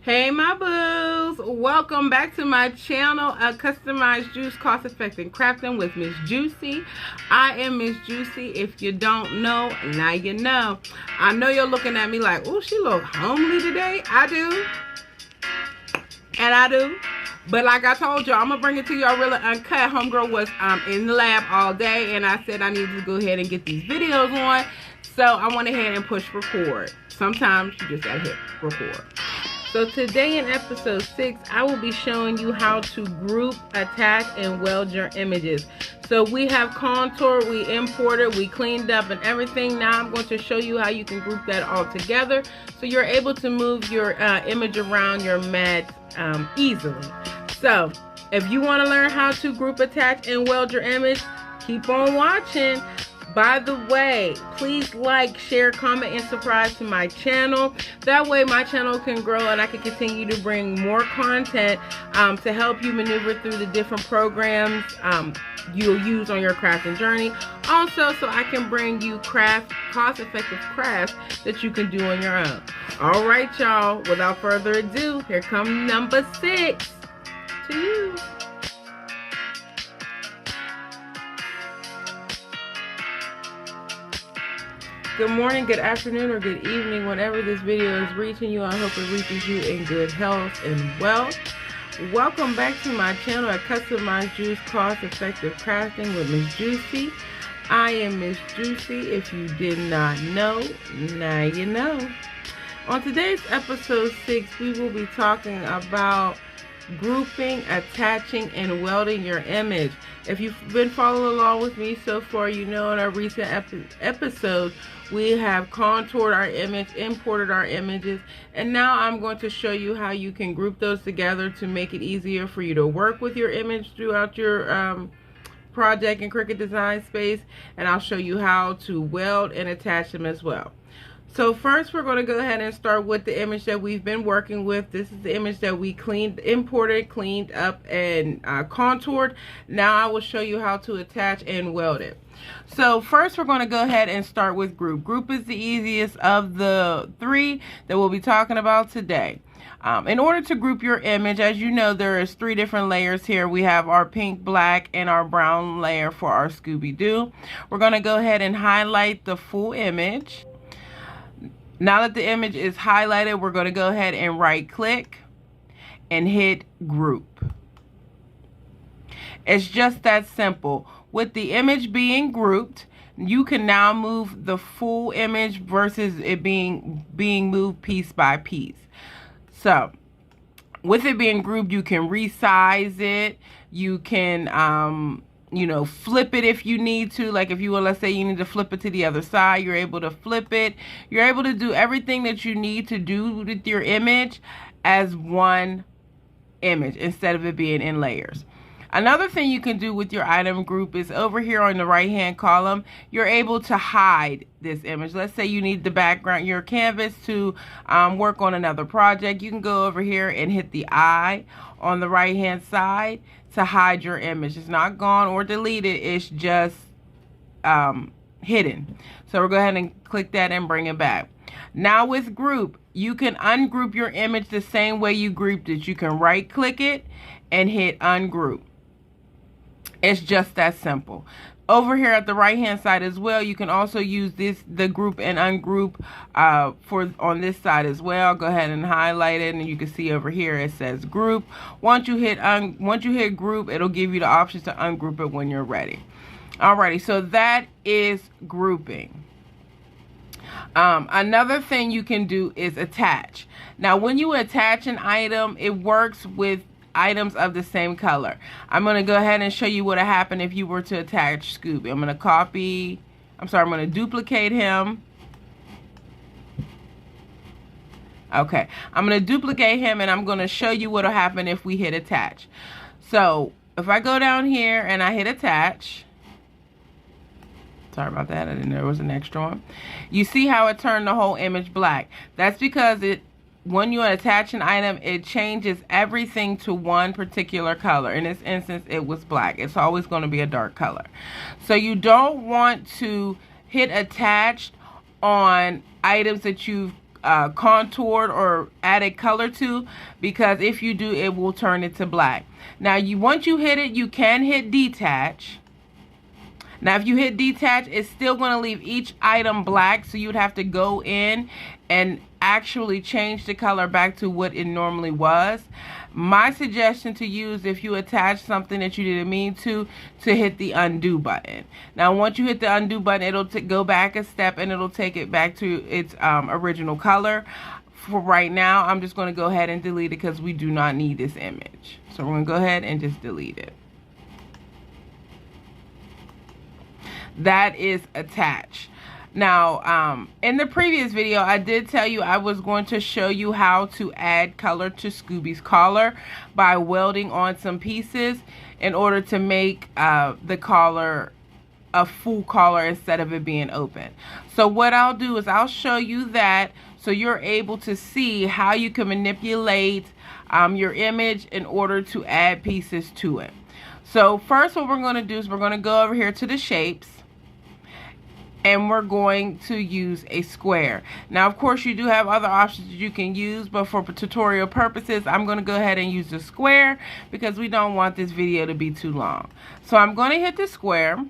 Hey my boos, welcome back to my channel, a customized juice cost effective crafting with Miss Juicy. I am Miss Juicy. If you don't know, now you know. I know you're looking at me like, oh, she look homely today. I do, and I do. But like I told you, I'm gonna bring it to y'all really uncut. Homegirl was in the lab all day, and I said I needed to go ahead and get these videos on, so I went ahead and push record. Sometimes you just gotta hit record. So today in episode 6, I will be showing you how to group, attach, and weld your images. So we have contoured, we imported, we cleaned up and everything. Now I'm going to show you how you can group that all together so you're able to move your image around your mat easily. So if you want to learn how to group, attach, and weld your image, keep on watching. By the way, please like, share, comment, and subscribe to my channel. That way my channel can grow and I can continue to bring more content to help you maneuver through the different programs you'll use on your crafting journey. Also, so I can bring you cost-effective crafts that you can do on your own. All right, y'all. Without further ado, here comes number 6 to you. Good morning, good afternoon, or good evening, whenever this video is reaching you. I hope it reaches you in good health and wealth. Welcome back to my channel, a customized juice cost effective crafting with Miss Juicy. I am Miss Juicy. If you did not know, now you know. On today's episode 6, we will be talking about grouping, attaching, and welding your image. If you've been following along with me so far, you know in our recent episode we have contoured our image, imported our images, and now I'm going to show you how you can group those together to make it easier for you to work with your image throughout your project in Cricut design space, and I'll show you how to weld and attach them as well. So first we're going to go ahead and start with the image that we've been working with. This is the image that we imported, cleaned up, and contoured. Now I will show you how to attach and weld it. So first we're going to go ahead and start with group. Group is the easiest of the 3 that we'll be talking about today. In order to group your image, as you know, there is 3 different layers here. We have our pink, black, and our brown layer for our Scooby-Doo. We're going to go ahead and highlight the full image. Now that the image is highlighted, we're going to go ahead and right click and hit group. It's just that simple. With the image being grouped, you can now move the full image versus it being moved piece by piece. So with it being grouped, you can resize it. You can you know, flip it if you need to. Like if you will, let's say you need to flip it to the other side, you're able to flip it. You're able to do everything that you need to do with your image as one image instead of it being in layers. Another thing you can do with your item group is over here on the right hand column, you're able to hide this image. Let's say you need the background, your canvas to work on another project. You can go over here and hit the eye on the right hand side to hide your image. It's not gone or deleted, it's just hidden. So we'll go ahead and click that and bring it back. Now with group, you can ungroup your image the same way you grouped it. You can right click it and hit ungroup. It's just that simple. Over here at the right hand side as well, you can also use the group and ungroup on this side as well. Go ahead and highlight it, and you can see over here it says group. Once you hit group, it'll give you the option to ungroup it when you're ready. Alrighty, so that is grouping. Another thing you can do is attach. Now when you attach an item, it works with items of the same color. I'm going to go ahead and show you what would happen if you were to attach Scooby. I'm going to duplicate him. Okay, I'm going to duplicate him, and I'm going to show you what will happen if we hit attach. So if I go down here and I hit attach, sorry about that, I didn't know there was an extra one. You see how it turned the whole image black. That's because when you attach an item, it changes everything to one particular color. In this instance, it was black. It's always going to be a dark color. So you don't want to hit attached on items that you've contoured or added color to, because if you do, it will turn it to black. Now, once you hit it, you can hit detach. Now, if you hit detach, it's still going to leave each item black, so you'd have to go in and actually change the color back to what it normally was. My suggestion to use, if you attach something that you didn't mean to hit the undo button. Now, once you hit the undo button, it'll go back a step and it'll take it back to its original color. For right now, I'm just going to go ahead and delete it because we do not need this image. So we're going to go ahead and just delete it. That is attached. Now, in the previous video, I did tell you I was going to show you how to add color to Scooby's collar by welding on some pieces in order to make the collar a full collar instead of it being open. So what I'll do is I'll show you that so you're able to see how you can manipulate your image in order to add pieces to it. So first, what we're going to do is we're going to go over here to the shapes. And we're going to use a square. Now, of course, you do have other options you can use, but for tutorial purposes, I'm going to go ahead and use the square because we don't want this video to be too long. So I'm going to hit the square.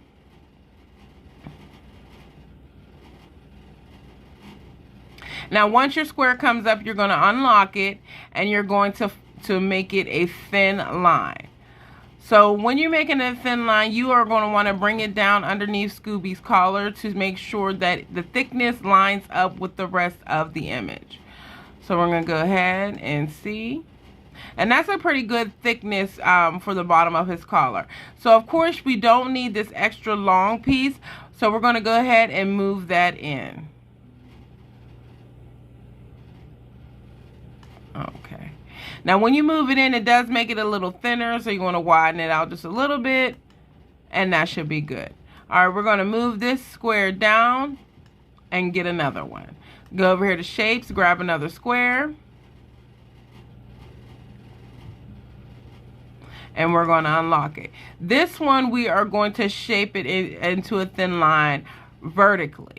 Now, once your square comes up, you're going to unlock it, and you're going to make it a thin line. So when you're making a thin line, you are going to want to bring it down underneath Scooby's collar to make sure that the thickness lines up with the rest of the image. So we're going to go ahead and see. And that's a pretty good thickness for the bottom of his collar. So of course we don't need this extra long piece. So we're going to go ahead and move that in. Okay. Now, when you move it in, it does make it a little thinner, so you want to widen it out just a little bit, and that should be good. All right, we're going to move this square down and get another one. Go over here to shapes, grab another square, and we're going to unlock it. This one, we are going to shape it into a thin line vertically.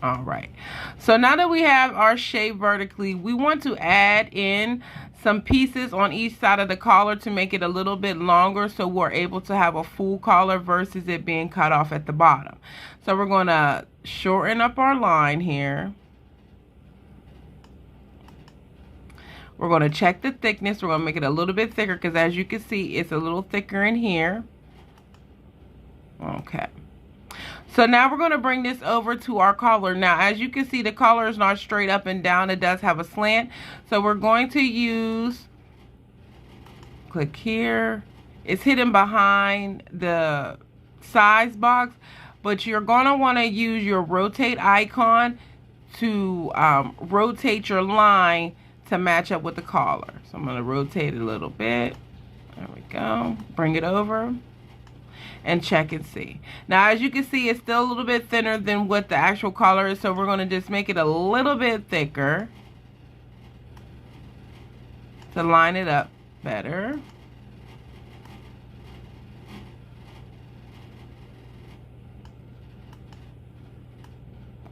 All right, so now that we have our shape vertically, we want to add in some pieces on each side of the collar to make it a little bit longer so we're able to have a full collar versus it being cut off at the bottom. So we're going to shorten up our line here. We're going to check the thickness. We're going to make it a little bit thicker because as you can see, it's a little thicker in here. Okay. So now we're going to bring this over to our collar. Now, as you can see, the collar is not straight up and down. It does have a slant. So we're going to use, click here. It's hidden behind the size box, but you're going to want to use your rotate icon to rotate your line to match up with the collar. So I'm going to rotate it a little bit. There we go. Bring it over. And check and see. Now, as you can see, it's still a little bit thinner than what the actual collar is, so we're going to just make it a little bit thicker to line it up better.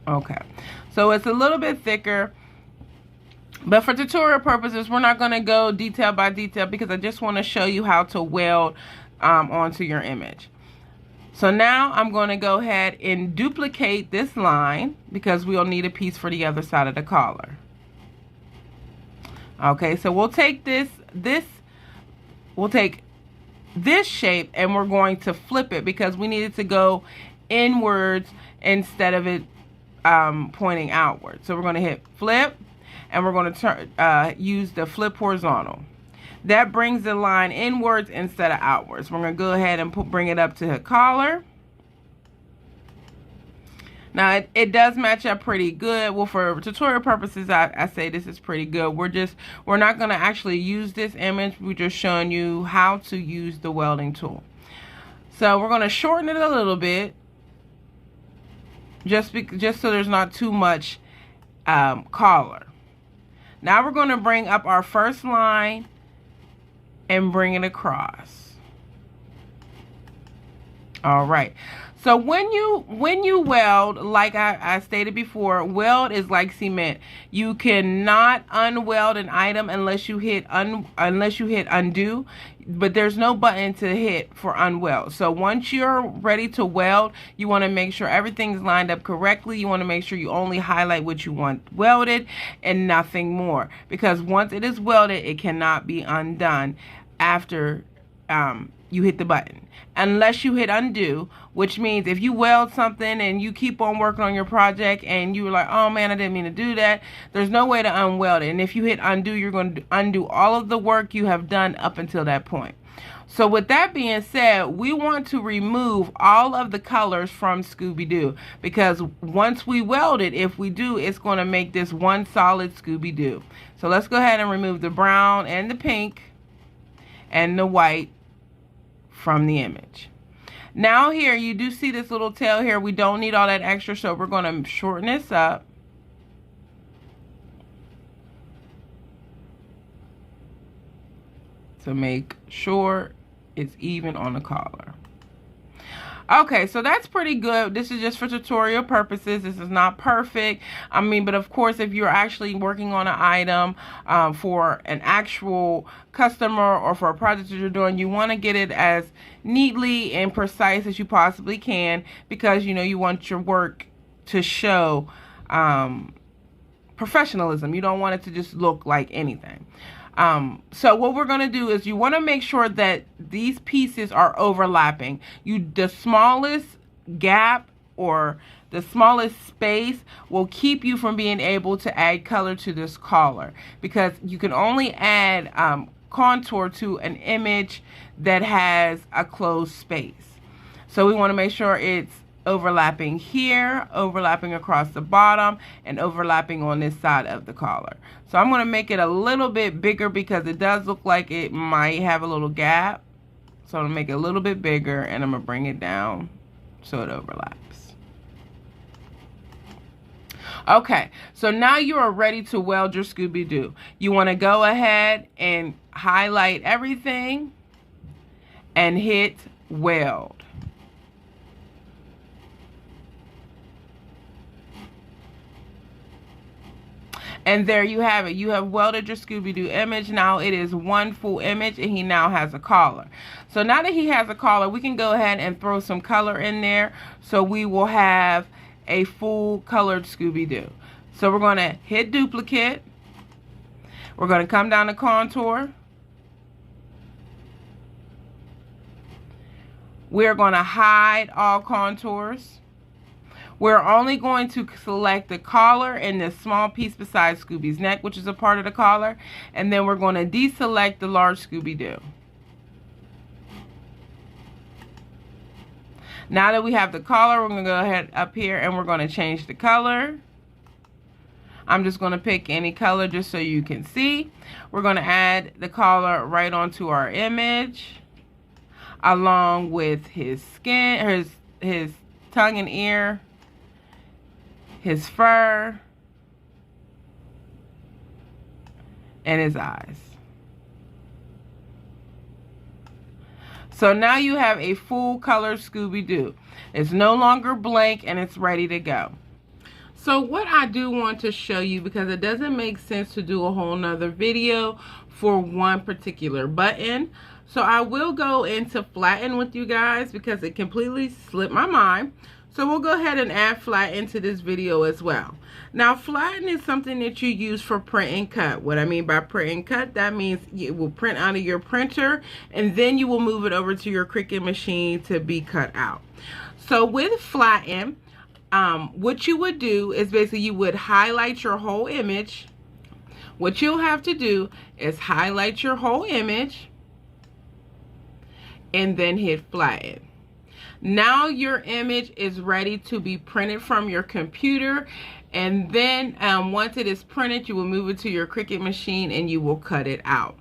Okay, so it's a little bit thicker, but for tutorial purposes, we're not going to go detail by detail because I just want to show you how to weld onto your image. So now I'm going to go ahead and duplicate this line because we'll need a piece for the other side of the collar. Okay, so we'll take this shape and we're going to flip it because we need it to go inwards instead of it pointing outward. So we're going to hit flip and we're going to use the flip horizontal. That brings the line inwards instead of outwards. We're going to go ahead and bring it up to the collar. Now, it does match up pretty good. Well, for tutorial purposes, I say this is pretty good. We're not going to actually use this image. We're just showing you how to use the welding tool. So we're going to shorten it a little bit, just so there's not too much collar. Now we're going to bring up our first line and bring it across. All right. So when you weld, like I stated before, weld is like cement. You cannot unweld an item unless you hit undo, but there's no button to hit for unweld. So once you're ready to weld, you want to make sure everything's lined up correctly. You want to make sure you only highlight what you want welded and nothing more, because once it is welded, it cannot be undone after you hit the button, unless you hit undo, which means if you weld something and you keep on working on your project and you're like, oh man, I didn't mean to do that, there's no way to unweld it. And if you hit undo, you're going to undo all of the work you have done up until that point. So with that being said, we want to remove all of the colors from Scooby-Doo, because once we weld it, if we do, it's going to make this one solid Scooby-Doo. So let's go ahead and remove the brown and the pink and the white from the image. Now here you do see this little tail here. We don't need all that extra, so we're going to shorten this up. To make sure it's even on the collar. Okay, so that's pretty good. This is just for tutorial purposes. This is not perfect. I mean, but of course, if you're actually working on an item for an actual customer or for a project that you're doing, you want to get it as neatly and precise as you possibly can, because you know you want your work to show professionalism. You don't want it to just look like anything. So what we're going to do is you want to make sure that these pieces are overlapping. The smallest gap or the smallest space will keep you from being able to add color to this collar, because you can only add contour to an image that has a closed space. So we want to make sure it's overlapping here, overlapping across the bottom, and overlapping on this side of the collar. So I'm going to make it a little bit bigger because it does look like it might have a little gap. So I'm going to make it a little bit bigger, and I'm going to bring it down so it overlaps. Okay, so now you are ready to weld your Scooby-Doo. You want to go ahead and highlight everything and hit weld. And there you have it. You have welded your Scooby-Doo image. Now it is one full image, and he now has a collar. So now that he has a collar, we can go ahead and throw some color in there. So we will have a full colored Scooby-Doo. So we're going to hit duplicate. We're going to come down to contour. We're going to hide all contours. We're only going to select the collar and this small piece beside Scooby's neck, which is a part of the collar. And then we're going to deselect the large Scooby-Doo. Now that we have the collar, we're going to go ahead up here and we're going to change the color. I'm just going to pick any color just so you can see. We're going to add the collar right onto our image, along with his skin, his tongue and ear, his fur, and his eyes. So now you have a full color Scooby-Doo. It's no longer blank, and it's ready to go. So what I do want to show you, because it doesn't make sense to do a whole nother video for one particular button, so I will go into Flatten with you guys because it completely slipped my mind. So we'll go ahead and add Flatten to this video as well. Now Flatten is something that you use for print and cut. What I mean by print and cut, that means it will print out of your printer and then you will move it over to your Cricut machine to be cut out. So with Flatten, what you would do is basically you would highlight your whole image. What you'll have to do is highlight your whole image and then hit Flatten. Now your image is ready to be printed from your computer, and then once it is printed, you will move it to your Cricut machine and you will cut it out.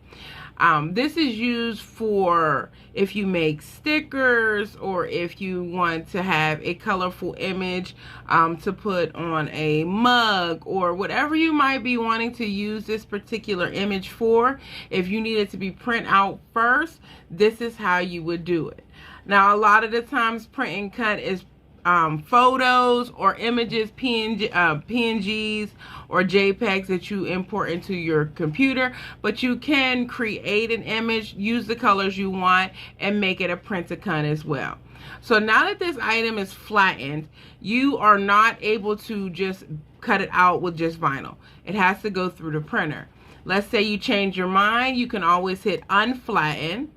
This is used for if you make stickers or if you want to have a colorful image to put on a mug or whatever you might be wanting to use this particular image for. If you need it to be print out first, this is how you would do it. Now, a lot of the times print and cut is photos or images, PNGs or JPEGs that you import into your computer, but you can create an image, use the colors you want, and make it a print to cut as well. So now that this item is flattened, you are not able to just cut it out with just vinyl. It has to go through the printer. Let's say you change your mind, you can always hit unflatten,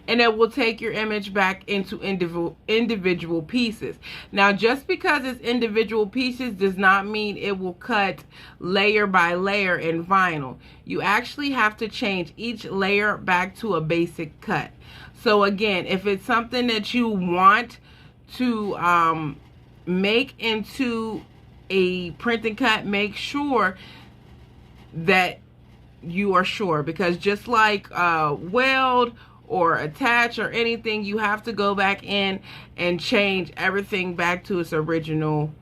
and it will take your image back into individual pieces. Now, just because it's individual pieces does not mean it will cut layer by layer in vinyl. You actually have to change each layer back to a basic cut. So again, if it's something that you want to make into a print and cut, make sure that you are sure, because just like weld or attach or anything, you have to go back in and change everything back to its original,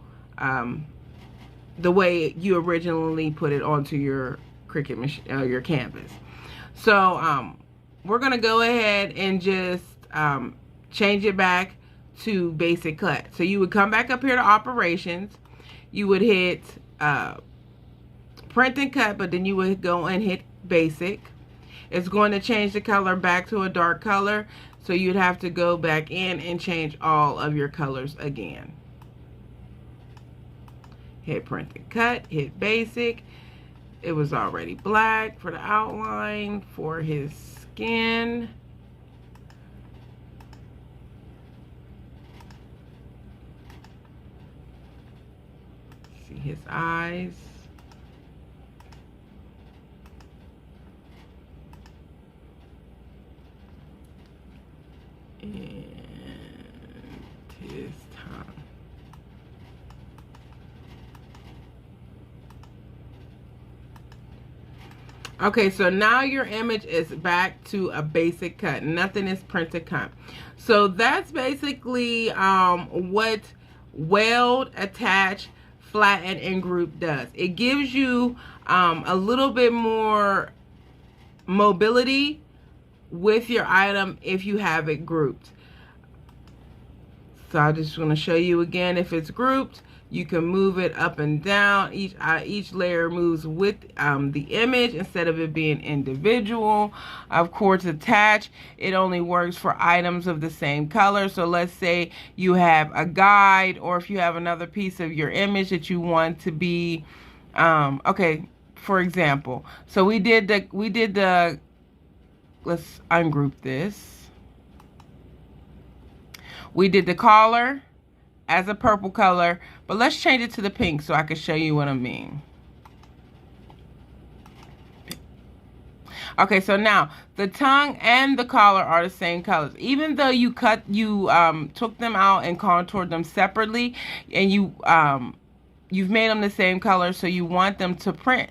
the way you originally put it onto your Cricut machine, your canvas. So we're gonna go ahead and just change it back to basic cut. So you would come back up here to operations, you would hit print and cut, but then you would go and hit basic. It's going to change the color back to a dark color, so you'd have to go back in and change all of your colors again. Hit print and cut, hit basic. It was already black for the outline for his skin. See his eyes. And his tongue. Okay, so now your image is back to a basic cut. Nothing is print to cut. So that's basically what Weld, Attach, Flatten, and Group does. It gives you a little bit more mobility with your item if you have it grouped. So I just want to show you again. If it's grouped, you can move it up and down. Each layer moves with the image instead of it being individual. Of course, attach, it only works for items of the same color. So let's say you have a guide, or if you have another piece of your image that you want to be okay, for example, so we did the let's ungroup this. We did the collar as a purple color, but let's change it to the pink so I can show you what I mean. Okay, so now the tongue and the collar are the same colors. Even though you took them out and contoured them separately, and you've made them the same color, so you want them to print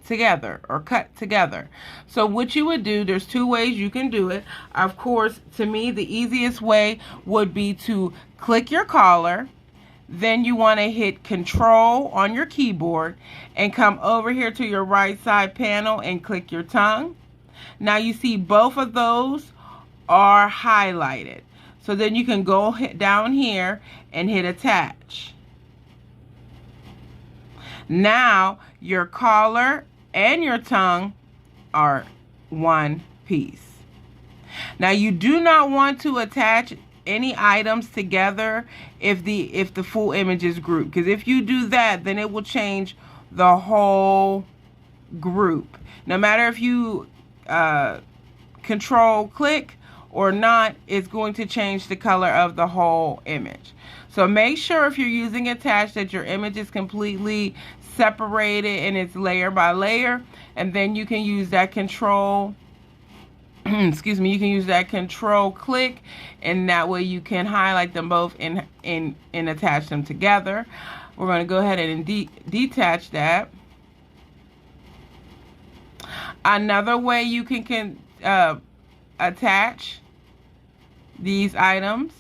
together or cut together. So what you would do, there's two ways you can do it. Of course, to me, the easiest way would be to click your collar, then you want to hit Control on your keyboard and come over here to your right side panel and click your tongue. Now you see both of those are highlighted. So then you can go down here and hit Attach. Now your collar and your tongue are one piece. Now you do not want to attach any items together if the full image is grouped, because if you do that, then it will change the whole group. No matter if you control click or not, it's going to change the color of the whole image. So make sure if you're using attach that your image is completely separated and it's layer by layer, and then you can use that control excuse me, you can use that control click, and that way you can highlight them both and attach them together. We're going to go ahead and detach that. Another way you can attach these items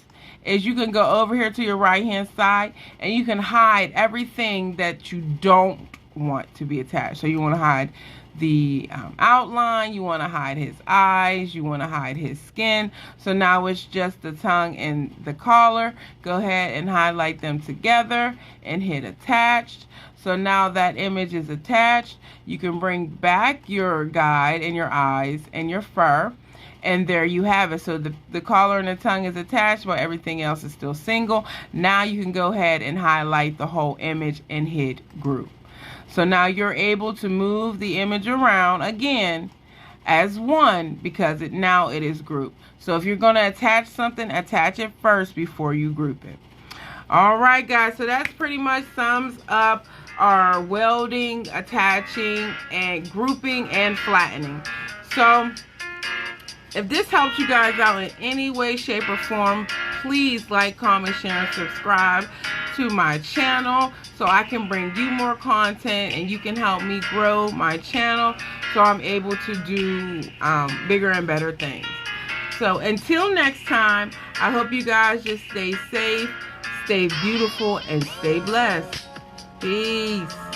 is you can go over here to your right hand side and you can hide everything that you don't want to be attached. So you want to hide the outline, you want to hide his eyes, you want to hide his skin. So now it's just the tongue and the collar. Go ahead and highlight them together and hit attached. So now that image is attached. You can bring back your guide and your eyes and your fur. And there you have it. So the collar and the tongue is attached, but everything else is still single. Now you can go ahead and highlight the whole image and hit group. So now you're able to move the image around again as one, because now it is grouped. So if you're going to attach something, attach it first before you group it. All right, guys, so that's pretty much sums up our welding, attaching, and grouping and flattening. So if this helps you guys out in any way, shape, or form, please like, comment, share, and subscribe to my channel so I can bring you more content and you can help me grow my channel so I'm able to do bigger and better things. So until next time, I hope you guys just stay safe, stay beautiful, and stay blessed. Peace.